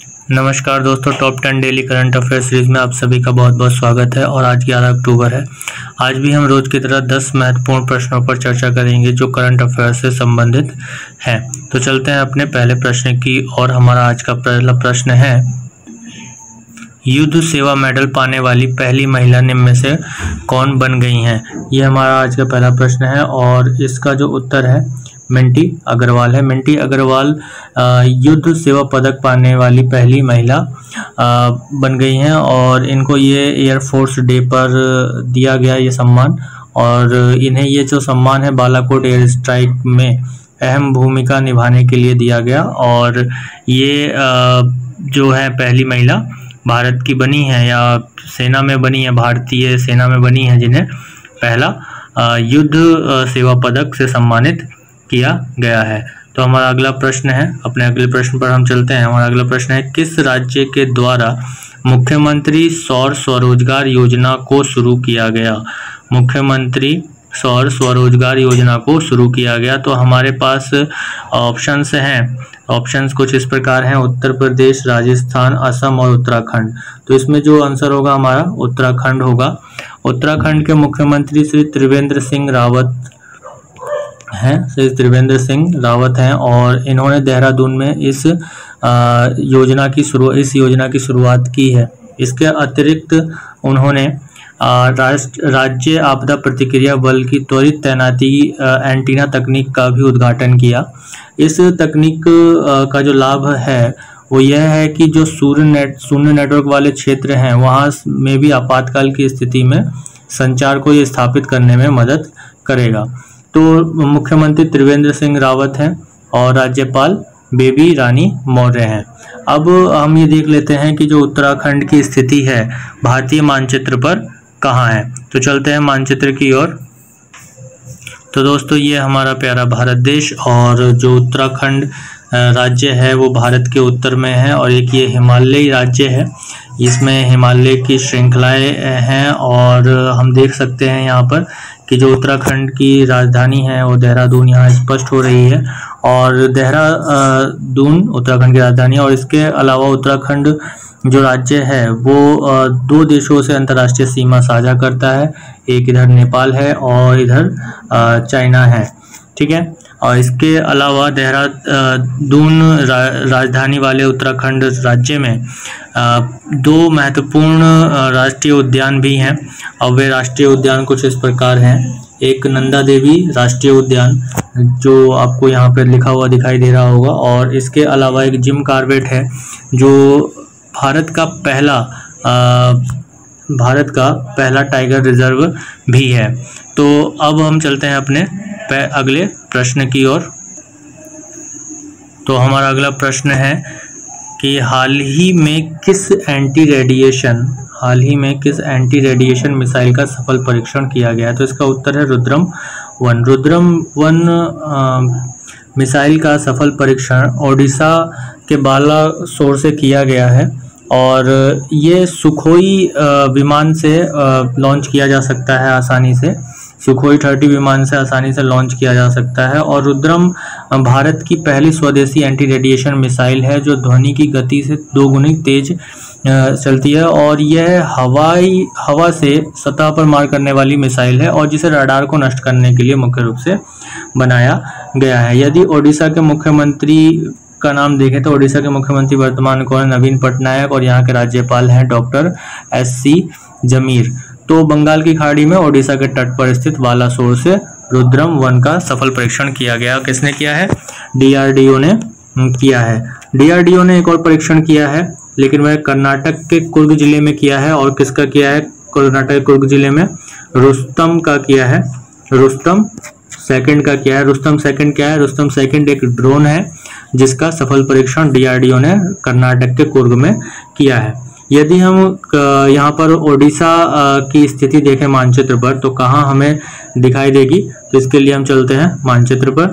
नमस्कार दोस्तों, top 10 daily current affair series में आप सभी का बहुत बहुत स्वागत है। और आज 11 अक्टूबर है। आज भी हम रोज की तरह 10 महत्वपूर्ण प्रश्नों पर चर्चा करेंगे जो करंट अफेयर से संबंधित हैं। तो चलते हैं अपने पहले प्रश्न की और हमारा आज का पहला प्रश्न है, युद्ध सेवा मेडल पाने वाली पहली महिला निम्न में से कौन बन गई हैं? ये हमारा आज का पहला प्रश्न है और इसका जो उत्तर है मिंटी अग्रवाल है। मिंटी अग्रवाल युद्ध सेवा पदक पाने वाली पहली महिला बन गई हैं और इनको ये एयरफोर्स डे पर दिया गया ये सम्मान। और इन्हें ये जो सम्मान है बालाकोट एयर स्ट्राइक में अहम भूमिका निभाने के लिए दिया गया। और ये जो है पहली महिला भारत की बनी है या सेना में बनी है, भारतीय सेना में बनी है, जिन्हें पहला युद्ध सेवा पदक से सम्मानित किया गया है। तो हमारा अगला प्रश्न है, अपने अगले प्रश्न पर हम चलते हैं। हमारा अगला प्रश्न है, किस राज्य के द्वारा मुख्यमंत्री सौर स्वरोजगार योजना को शुरू किया गया? मुख्यमंत्री सौर स्वरोजगार योजना को शुरू किया गया। तो हमारे पास ऑप्शंस हैं। ऑप्शंस कुछ इस प्रकार हैं, उत्तर प्रदेश, राजस्थान, असम और उत्तराखंड। तो इसमें जो आंसर होगा हमारा उत्तराखंड होगा। उत्तराखंड के मुख्यमंत्री श्री त्रिवेंद्र सिंह रावत हैं और इन्होंने देहरादून में इस योजना की शुरुआत की है। इसके अतिरिक्त उन्होंने राज्य आपदा प्रतिक्रिया बल की त्वरित तैनाती एंटीना तकनीक का भी उद्घाटन किया। इस तकनीक का जो लाभ है वो यह है कि जो शून्य नेटवर्क वाले क्षेत्र हैं वहाँ में भी आपातकाल की स्थिति में संचार को ये स्थापित करने में मदद करेगा। तो मुख्यमंत्री त्रिवेंद्र सिंह रावत हैं और राज्यपाल बेबी रानी मौर्य हैं। अब हम ये देख लेते हैं कि जो उत्तराखंड की स्थिति है भारतीय मानचित्र पर कहाँ है। तो चलते हैं मानचित्र की ओर। तो दोस्तों ये हमारा प्यारा भारत देश और जो उत्तराखंड राज्य है वो भारत के उत्तर में है और एक ये हिमालयी राज्य है। इसमें हिमालय की श्रृंखलाएं हैं और हम देख सकते हैं यहाँ पर कि जो उत्तराखंड की राजधानी है वो देहरादून यहाँ स्पष्ट हो रही है। और देहरादून उत्तराखंड की राजधानी है और इसके अलावा उत्तराखंड जो राज्य है वो दो देशों से अंतर्राष्ट्रीय सीमा साझा करता है। एक इधर नेपाल है और इधर चाइना है, ठीक है। और इसके अलावा देहरादून राजधानी वाले उत्तराखंड राज्य में दो महत्वपूर्ण राष्ट्रीय उद्यान भी हैं और वे राष्ट्रीय उद्यान कुछ इस प्रकार हैं। एक नंदा देवी राष्ट्रीय उद्यान जो आपको यहाँ पर लिखा हुआ दिखाई दे रहा होगा, और इसके अलावा एक जिम कॉर्बेट है जो भारत का पहला टाइगर रिजर्व भी है। तो अब हम चलते हैं अपने अगले प्रश्न की ओर। तो हमारा अगला प्रश्न है कि हाल ही में किस एंटी रेडिएशन मिसाइल का सफल परीक्षण किया गया? तो इसका उत्तर है रुद्रम 1। रुद्रम 1 मिसाइल का सफल परीक्षण ओडिशा के बालासोर से किया गया है और ये सुखोई विमान से लॉन्च किया जा सकता है आसानी से। सुखोई 30 विमान से आसानी से लॉन्च किया जा सकता है। और रुद्रम भारत की पहली स्वदेशी एंटी रेडिएशन मिसाइल है जो ध्वनि की गति से 2 गुनी तेज चलती है और यह हवा से सतह पर मार करने वाली मिसाइल है और जिसे रडार को नष्ट करने के लिए मुख्य रूप से बनाया गया है। यदि ओडिशा के मुख्यमंत्री का नाम देखें तो ओडिशा के मुख्यमंत्री वर्तमान को है नवीन पटनायक और यहाँ के राज्यपाल हैं डॉक्टर SC जमीर। तो बंगाल की खाड़ी में ओडिशा के तट पर स्थित बालासोर से रुद्रम 1 का सफल परीक्षण किया गया। किसने किया है? DRDO ने किया है। DRDO ने एक और परीक्षण किया है लेकिन वह कर्नाटक के कुर्ग जिले में किया है। और किसका किया है? कर्नाटक के कुर्ग जिले में रुस्तम का किया है। रुस्तम सेकंड का किया है। रुस्तम सेकंड क्या है? रुस्तम सेकंड एक ड्रोन है जिसका सफल परीक्षण DRDO ने कर्नाटक के कुर्ग में किया है। यदि हम यहाँ पर ओडिशा की स्थिति देखें मानचित्र पर तो कहाँ हमें दिखाई देगी? तो इसके लिए हम चलते हैं मानचित्र पर।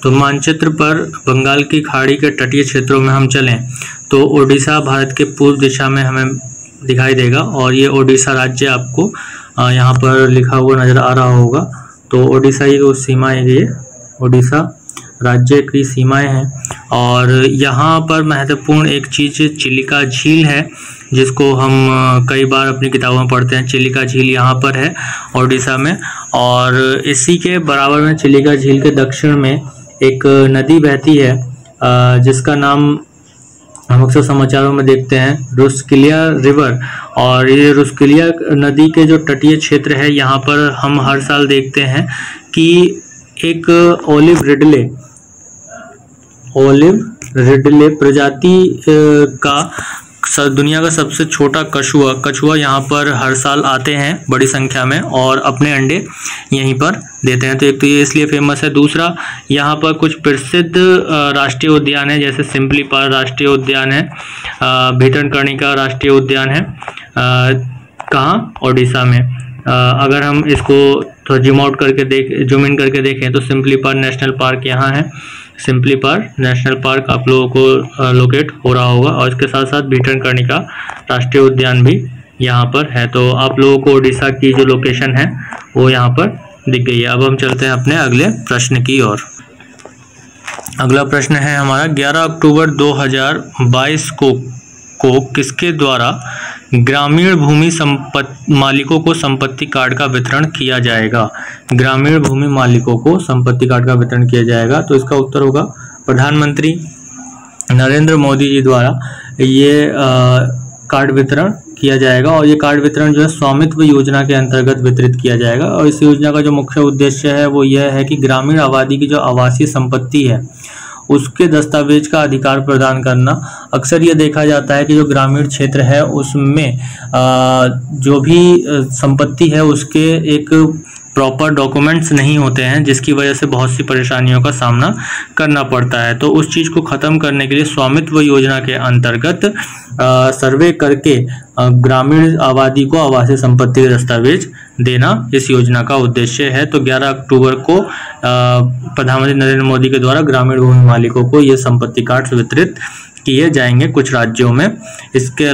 तो मानचित्र पर बंगाल की खाड़ी के तटीय क्षेत्रों में हम चलें तो ओडिशा भारत के पूर्व दिशा में हमें दिखाई देगा और ये ओडिशा राज्य आपको यहाँ पर लिखा हुआ नज़र आ रहा होगा। तो ओडिशा की सीमाएँ ये ओडिशा राज्य की सीमाएं हैं और यहाँ पर महत्वपूर्ण एक चीज़ चिलिका झील है, जिसको हम कई बार अपनी किताबों में पढ़ते हैं। चिलिका झील यहाँ पर है ओडिशा में, और इसी के बराबर में चिलिका झील के दक्षिण में एक नदी बहती है जिसका नाम हम अक्सर समाचारों में देखते हैं, रुस्किलिया रिवर। और ये रुस्किलिया नदी के जो तटीय क्षेत्र है, यहाँ पर हम हर साल देखते हैं कि एक ओलिव रिडले प्रजाति का दुनिया का सबसे छोटा कछुआ यहाँ पर हर साल आते हैं बड़ी संख्या में, और अपने अंडे यहीं पर देते हैं। तो एक तो ये इसलिए फेमस है। दूसरा, यहाँ पर कुछ प्रसिद्ध राष्ट्रीय उद्यान है, जैसे सिम्पली पार राष्ट्रीय उद्यान है, भितरकनिका राष्ट्रीय उद्यान है, कहाँ, ओडिशा में। अगर हम इसको थोड़ा जूम इन करके देखें तो सिम्पली पार नेशनल पार्क यहाँ है। सिम्पली पार नेशनल पार्क आप लोगों को लोकेट हो रहा होगा, और इसके साथ साथ भितरकनिका राष्ट्रीय उद्यान भी यहाँ पर है। तो आप लोगों को उड़ीसा की जो लोकेशन है वो यहाँ पर दिख गई है। अब हम चलते हैं अपने अगले प्रश्न की ओर। अगला प्रश्न है हमारा, 11 अक्टूबर 2022 को किसके द्वारा ग्रामीण भूमि मालिकों को संपत्ति कार्ड का वितरण किया जाएगा? ग्रामीण भूमि मालिकों को संपत्ति कार्ड का वितरण किया जाएगा, तो इसका उत्तर होगा प्रधानमंत्री नरेंद्र मोदी जी द्वारा ये कार्ड वितरण किया जाएगा। और ये कार्ड वितरण जो है स्वामित्व योजना के अंतर्गत वितरित किया जाएगा। और इस योजना का जो मुख्य उद्देश्य है वो यह है कि ग्रामीण आबादी की जो आवासीय संपत्ति है उसके दस्तावेज का अधिकार प्रदान करना। अक्सर ये देखा जाता है कि जो ग्रामीण क्षेत्र है उसमें जो भी संपत्ति है उसके एक प्रॉपर डॉक्यूमेंट्स नहीं होते हैं, जिसकी वजह से बहुत सी परेशानियों का सामना करना पड़ता है। तो उस चीज़ को ख़त्म करने के लिए स्वामित्व योजना के अंतर्गत सर्वे करके ग्रामीण आबादी को आवासीय संपत्ति के दस्तावेज देना इस योजना का उद्देश्य है। तो 11 अक्टूबर को प्रधानमंत्री नरेंद्र मोदी के द्वारा ग्रामीण भूमि मालिकों को ये संपत्ति कार्ड वितरित किए जाएंगे कुछ राज्यों में। इसके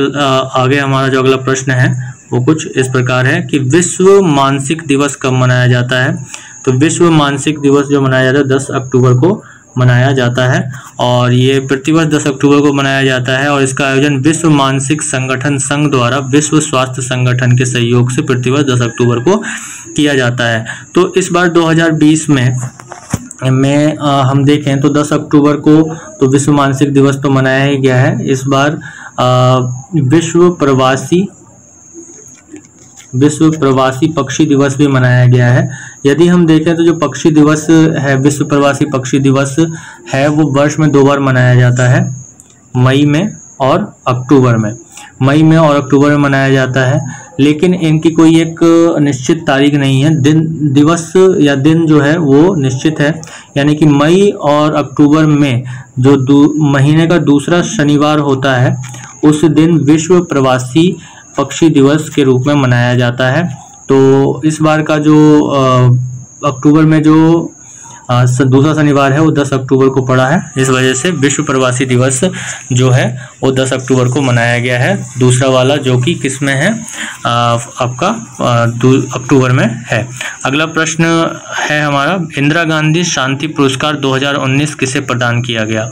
आगे हमारा जो अगला प्रश्न है वो कुछ इस प्रकार है कि विश्व मानसिक दिवस कब मनाया जाता है? तो विश्व मानसिक दिवस जो मनाया जाता है 10 अक्टूबर को मनाया जाता है, और ये प्रतिवर्ष 10 अक्टूबर को मनाया जाता है। और इसका आयोजन विश्व मानसिक संगठन संघ द्वारा विश्व स्वास्थ्य संगठन के सहयोग से प्रतिवर्ष 10 अक्टूबर को किया जाता है। तो इस बार 2020 में हम देखें तो 10 अक्टूबर को तो विश्व मानसिक दिवस तो मनाया ही गया है। इस बार विश्व प्रवासी पक्षी दिवस भी मनाया गया है। यदि हम देखें तो जो पक्षी दिवस है, विश्व प्रवासी पक्षी दिवस है, वो वर्ष में 2 बार मनाया जाता है, मई में और अक्टूबर में। मई में और अक्टूबर में मनाया जाता है, लेकिन इनकी कोई एक निश्चित तारीख नहीं है। दिवस या दिन जो है वो निश्चित है, यानी कि मई और अक्टूबर में जो महीने का दूसरा शनिवार होता है उस दिन विश्व प्रवासी पक्षी दिवस के रूप में मनाया जाता है। तो इस बार का जो अक्टूबर में जो दूसरा शनिवार है वो 10 अक्टूबर को पड़ा है, इस वजह से विश्व प्रवासी दिवस जो है वो 10 अक्टूबर को मनाया गया है। दूसरा वाला जो कि किस में है, आपका अक्टूबर में है। अगला प्रश्न है हमारा, इंदिरा गांधी शांति पुरस्कार 2019 किसे प्रदान किया गया?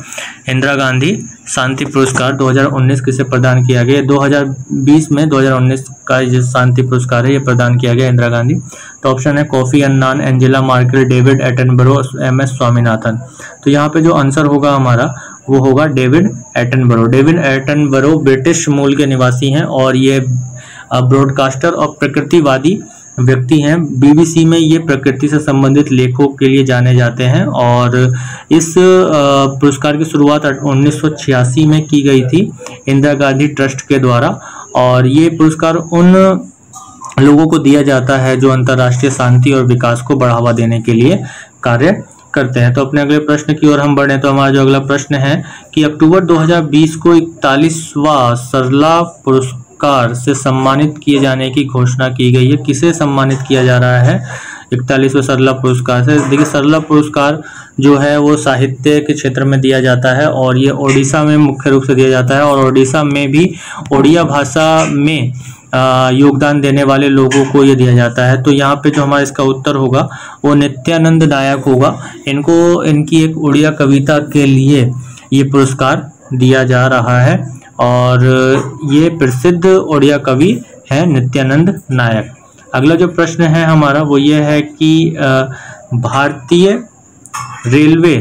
इंदिरा गांधी शांति पुरस्कार 2019 किसे प्रदान किया गया? 2020 में 2019 का जो शांति पुरस्कार है ये प्रदान किया गया इंदिरा गांधी। तो ऑप्शन है Kofi Annan, Angela Merkel, David Attenborough, MS Swaminathan. तो यहाँ पे जो आंसर होगा हमारा वो होगा David Attenborough. David Attenborough British मूल के निवासी हैं और ये ब्रॉडकास्टर और प्रकृतिवादी व्यक्ति हैं। BBC में ये प्रकृति से संबंधित लेखों के लिए जाने जाते हैं, और इस पुरस्कार की शुरुआत 1986 में की गई थी इंदिरा गांधी ट्रस्ट के द्वारा। और ये पुरस्कार उन लोगों को दिया जाता है जो अंतर्राष्ट्रीय शांति और विकास को बढ़ावा देने के लिए कार्य करते हैं। तो अपने अगले प्रश्न की ओर हम बढ़ें तो हमारा जो अगला प्रश्न है कि अक्टूबर 2020 को 41वां सरला पुरस्कार से सम्मानित किए जाने की घोषणा की गई है। किसे सम्मानित किया जा रहा है 41वें सरला पुरस्कार से? देखिए, सरला पुरस्कार जो है वो साहित्य के क्षेत्र में दिया जाता है, और ये ओडिशा में मुख्य रूप से दिया जाता है, और ओडिशा में भी ओडिया भाषा में योगदान देने वाले लोगों को ये दिया जाता है। तो यहाँ पे जो हमारा इसका उत्तर होगा वो नित्यानंद नायक होगा। इनको इनकी एक उड़िया कविता के लिए ये पुरस्कार दिया जा रहा है। और ये प्रसिद्ध ओडिया कवि है नित्यानंद नायक। अगला जो प्रश्न है हमारा वो ये है कि भारतीय रेलवे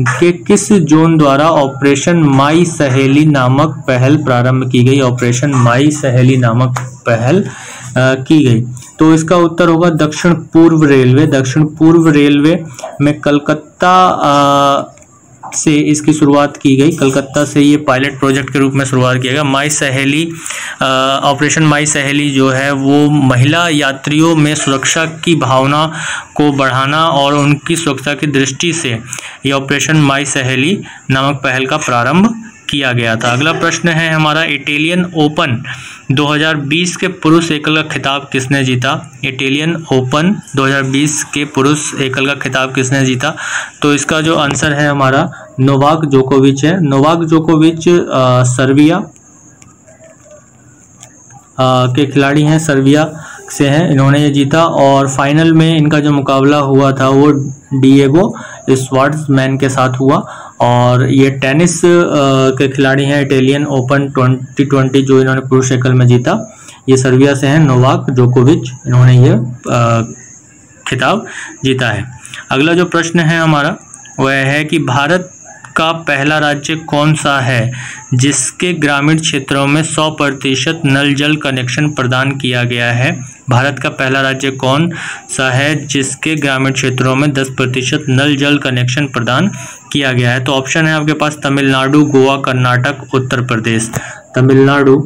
के किस जोन द्वारा ऑपरेशन माई सहेली नामक पहल प्रारंभ की गई? ऑपरेशन माई सहेली नामक पहल की गई, तो इसका उत्तर होगा दक्षिण पूर्व रेलवे। दक्षिण पूर्व रेलवे में कलकत्ता से इसकी शुरुआत की गई। कलकत्ता से ये पायलट प्रोजेक्ट के रूप में शुरुआत किया गया। माई सहेली ऑपरेशन माई सहेली जो है वो महिला यात्रियों में सुरक्षा की भावना को बढ़ाना और उनकी सुरक्षा की दृष्टि से ये ऑपरेशन माई सहेली नामक पहल का प्रारंभ किया गया था। अगला प्रश्न है हमारा, इटालियन ओपन 2020 के पुरुष एकल का खिताब किसने जीता? इटालियन ओपन 2020 के पुरुष एकल का खिताब किसने जीता? तो इसका जो आंसर है हमारा नोवाक जोकोविच है। नोवाक जोकोविच सर्बिया के खिलाड़ी हैं, सर्बिया से हैं, इन्होंने ये जीता। और फाइनल में इनका जो मुकाबला हुआ था वो डिएगो श्वार्ट्जमैन के साथ हुआ। और ये टेनिस के खिलाड़ी हैं, इटालियन ओपन 2020 जो इन्होंने पुरुष एकल में जीता, ये सर्बिया से हैं, नोवाक जोकोविच, इन्होंने ये खिताब जीता है। अगला जो प्रश्न है हमारा वह है कि भारत का पहला राज्य कौन सा है जिसके ग्रामीण क्षेत्रों में 100% नल जल कनेक्शन प्रदान किया गया है? भारत का पहला राज्य कौन सा है जिसके ग्रामीण क्षेत्रों में 10% नल जल कनेक्शन प्रदान किया गया है? तो ऑप्शन है आपके पास तमिलनाडु, गोवा, कर्नाटक, उत्तर प्रदेश। तमिलनाडु,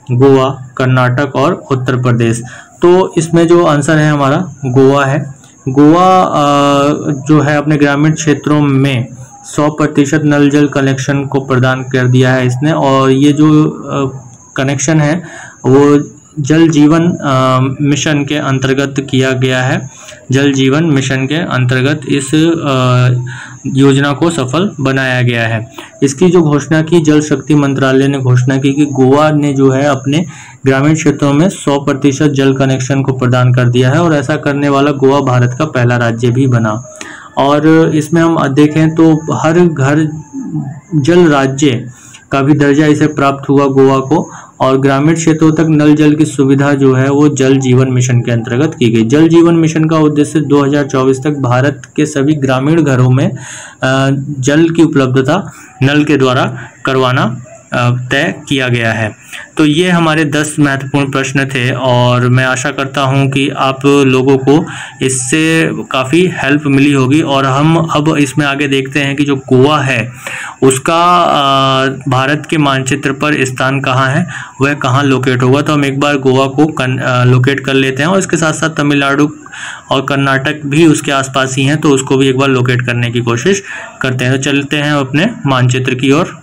गोवा, कर्नाटक और उत्तर प्रदेश। तो इसमें जो आंसर है हमारा गोवा है। गोवा जो है अपने ग्रामीण क्षेत्रों में 100% नल जल कनेक्शन को प्रदान कर दिया है इसने। और ये जो कनेक्शन है वो जल जीवन मिशन के अंतर्गत किया गया है। जल जीवन मिशन के अंतर्गत इस योजना को सफल बनाया गया है। इसकी जो घोषणा की जल शक्ति मंत्रालय ने घोषणा की कि गोवा ने जो है अपने ग्रामीण क्षेत्रों में 100% जल कनेक्शन को प्रदान कर दिया है और ऐसा करने वाला गोवा भारत का पहला राज्य भी बना। और इसमें हम देखें तो हर घर जल राज्य का भी दर्जा इसे प्राप्त हुआ गोवा को। और ग्रामीण क्षेत्रों तक नल जल की सुविधा जो है वो जल जीवन मिशन के अंतर्गत की गई। जल जीवन मिशन का उद्देश्य 2024 तक भारत के सभी ग्रामीण घरों में जल की उपलब्धता नल के द्वारा करवाना तय किया गया है। तो ये हमारे 10 महत्वपूर्ण प्रश्न थे और मैं आशा करता हूं कि आप लोगों को इससे काफ़ी हेल्प मिली होगी। और हम अब इसमें आगे देखते हैं कि जो गोवा है उसका भारत के मानचित्र पर स्थान कहाँ है, वह कहाँ लोकेट होगा। तो हम एक बार गोवा को लोकेट कर लेते हैं और इसके साथ साथ तमिलनाडु और कर्नाटक भी उसके आसपास ही हैं, तो उसको भी एक बार लोकेट करने की कोशिश करते हैं। तो चलते हैं अपने मानचित्र की ओर।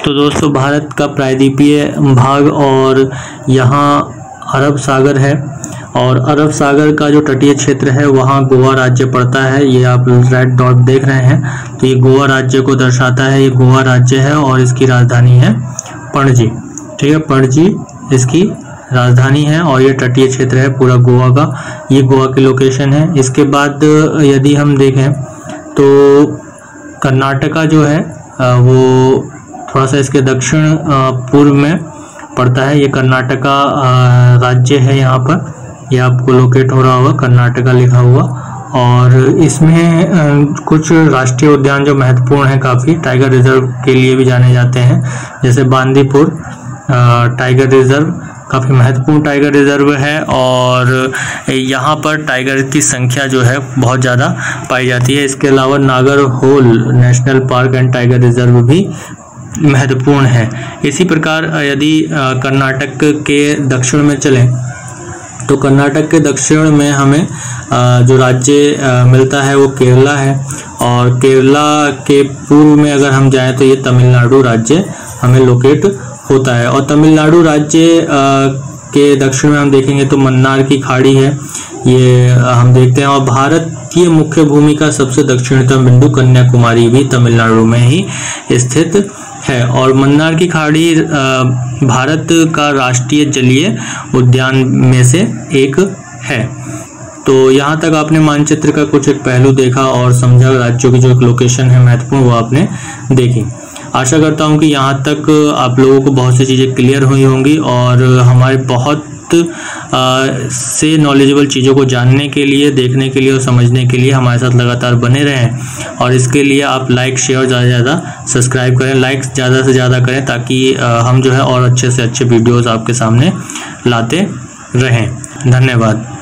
तो दोस्तों भारत का प्रायद्वीपीय भाग और यहाँ अरब सागर है और अरब सागर का जो तटीय क्षेत्र है वहाँ गोवा राज्य पड़ता है। ये आप रेड डॉट देख रहे हैं तो ये गोवा राज्य को दर्शाता है। ये गोवा राज्य है और इसकी राजधानी है पणजी। ठीक है, पणजी इसकी राजधानी है और ये तटीय क्षेत्र है पूरा गोवा का। ये गोवा की लोकेशन है। इसके बाद यदि हम देखें तो कर्नाटका जो है वो थोड़ा सा इसके दक्षिण पूर्व में पड़ता है। ये कर्नाटका राज्य है, यहाँ पर ये आपको लोकेट हो रहा होगा कर्नाटका लिखा हुआ। और इसमें कुछ राष्ट्रीय उद्यान जो महत्वपूर्ण है, काफ़ी टाइगर रिजर्व के लिए भी जाने जाते हैं, जैसे बांदीपुर टाइगर रिजर्व काफ़ी महत्वपूर्ण टाइगर रिजर्व है और यहाँ पर टाइगर की संख्या जो है बहुत ज़्यादा पाई जाती है। इसके अलावा Nagarhole national park and tiger reserve भी महत्वपूर्ण है। इसी प्रकार यदि कर्नाटक के दक्षिण में चलें तो कर्नाटक के दक्षिण में हमें जो राज्य मिलता है वो केरला है और केरला के पूर्व में अगर हम जाएं तो ये तमिलनाडु राज्य हमें लोकेट होता है। और तमिलनाडु राज्य के दक्षिण में हम देखेंगे तो मन्नार की खाड़ी है, ये हम देखते हैं। और भारतीय मुख्य भूमि का सबसे दक्षिणतम बिंदु कन्याकुमारी भी तमिलनाडु में ही स्थित है। और मन्नार की खाड़ी भारत का राष्ट्रीय जलीय उद्यान में से एक है। तो यहाँ तक आपने मानचित्र का कुछ एक पहलू देखा और समझा, राज्यों की जो एक लोकेशन है महत्वपूर्ण वो आपने देखी। आशा करता हूँ कि यहाँ तक आप लोगों को बहुत सी चीज़ें क्लियर हुई होंगी और हमारे बहुत से नॉलेजेबल चीज़ों को जानने के लिए, देखने के लिए और समझने के लिए हमारे साथ लगातार बने रहें। और इसके लिए आप लाइक, शेयर, ज़्यादा से ज़्यादा सब्सक्राइब करें, लाइक्स ज़्यादा से ज़्यादा करें ताकि हम जो है और अच्छे से अच्छे वीडियोज़ आपके सामने लाते रहें। धन्यवाद।